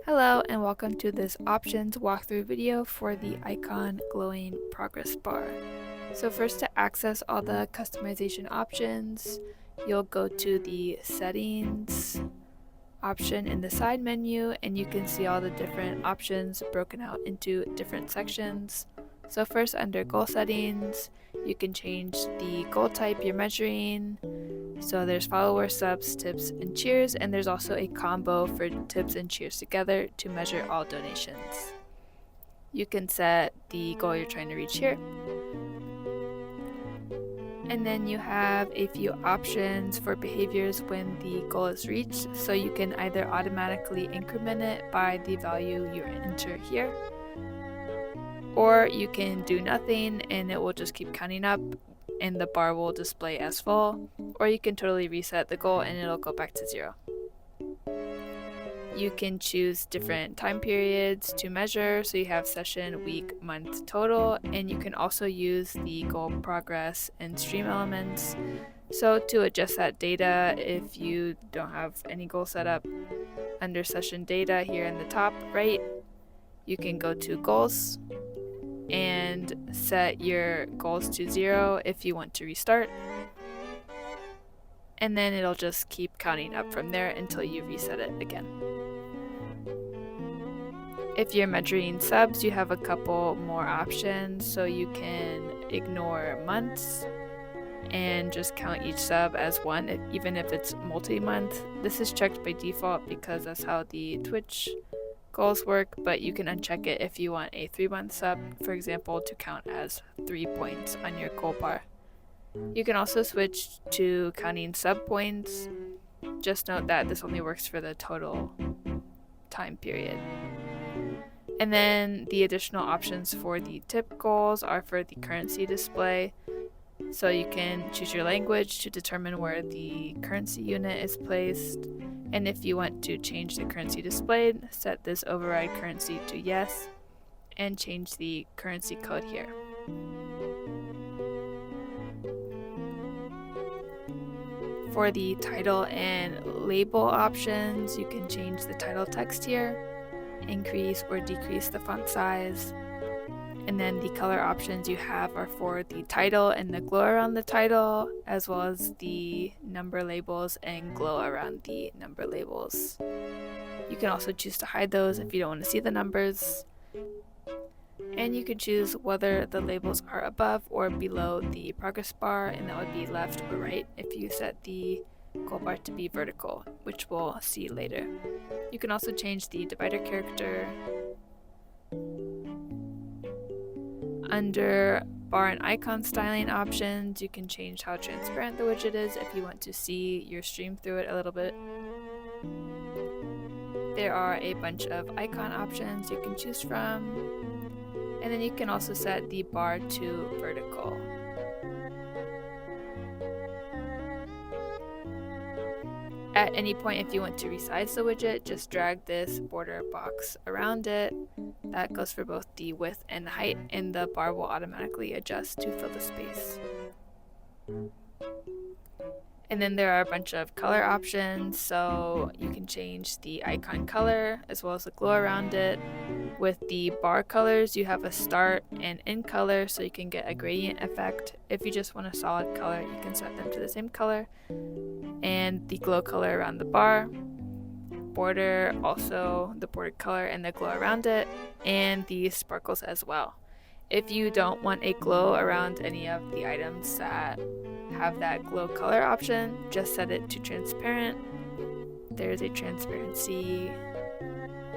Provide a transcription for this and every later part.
Hello and welcome to this options walkthrough video for the icon glowing progress bar. So first, to access all the customization options, you'll go to the settings option in the side menu and you can see all the different options broken out into different sections. So first, under goal settings, you can change the goal type you're measuring. So there's follower, subs, tips, and cheers, and there's also a combo for tips and cheers together to measure all donations. You can set the goal you're trying to reach here. And then you have a few options for behaviors when the goal is reached. So you can either automatically increment it by the value you enter here, or you can do nothing and it will just keep counting up and the bar will display as full, or you can totally reset the goal and it'll go back to 0. You can choose different time periods to measure, so you have session, week, month, total, and you can also use the goal progress in StreamElements. So to adjust that data, if you don't have any goal set up, under session data here in the top right, you can go to goals and set your goals to 0 if you want to restart, and then it'll just keep counting up from there until you reset it again. If you're measuring subs, you have a couple more options, so you can ignore months and just count each sub as one, even if it's multi-month. This is checked by default because that's how the Twitch goals work, but you can uncheck it if you want a 3-month sub, for example, to count as 3 points on your goal bar. You can also switch to counting sub points. Just note that this only works for the total time period. And then the additional options for the tip goals are for the currency display. So you can choose your language to determine where the currency unit is placed. And if you want to change the currency displayed, set this override currency to yes and change the currency code here. For the title and label options, you can change the title text here, increase or decrease the font size. And then the color options you have are for the title and the glow around the title, as well as the number labels and glow around the number labels. You can also choose to hide those if you don't want to see the numbers. And you can choose whether the labels are above or below the progress bar, and that would be left or right if you set the goal bar to be vertical, which we'll see later. You can also change the divider character. Under bar and icon styling options, you can change how transparent the widget is if you want to see your stream through it a little bit. There are a bunch of icon options you can choose from, and then you can also set the bar to vertical. At any point, if you want to resize the widget, just drag this border box around it. That goes for both the width and the height, and the bar will automatically adjust to fill the space. And then there are a bunch of color options, so you can change the icon color as well as the glow around it. With the bar colors, you have a start and end color, so you can get a gradient effect. If you just want a solid color, you can set them to the same color. And the glow color around the bar, border, also the border color and the glow around it, and the sparkles as well. If you don't want a glow around any of the items that have that glow color option, just set it to transparent. There's a transparency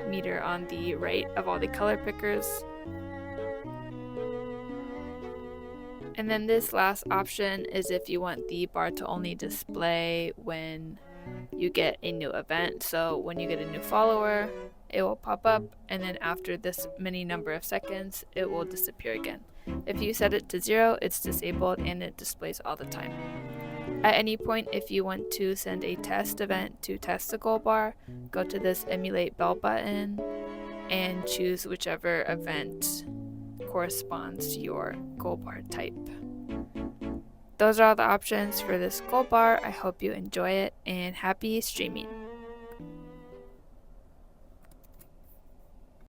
meter on the right of all the color pickers. And then this last option is if you want the bar to only display when you get a new event. So when you get a new follower, it will pop up, and then after this many number of seconds, it will disappear again. If you set it to 0, it's disabled and it displays all the time. At any point, if you want to send a test event to test the goal bar, go to this emulate bell button and choose whichever event corresponds to your goal bar type. Those are all the options for this goal bar. I hope you enjoy it, and happy streaming.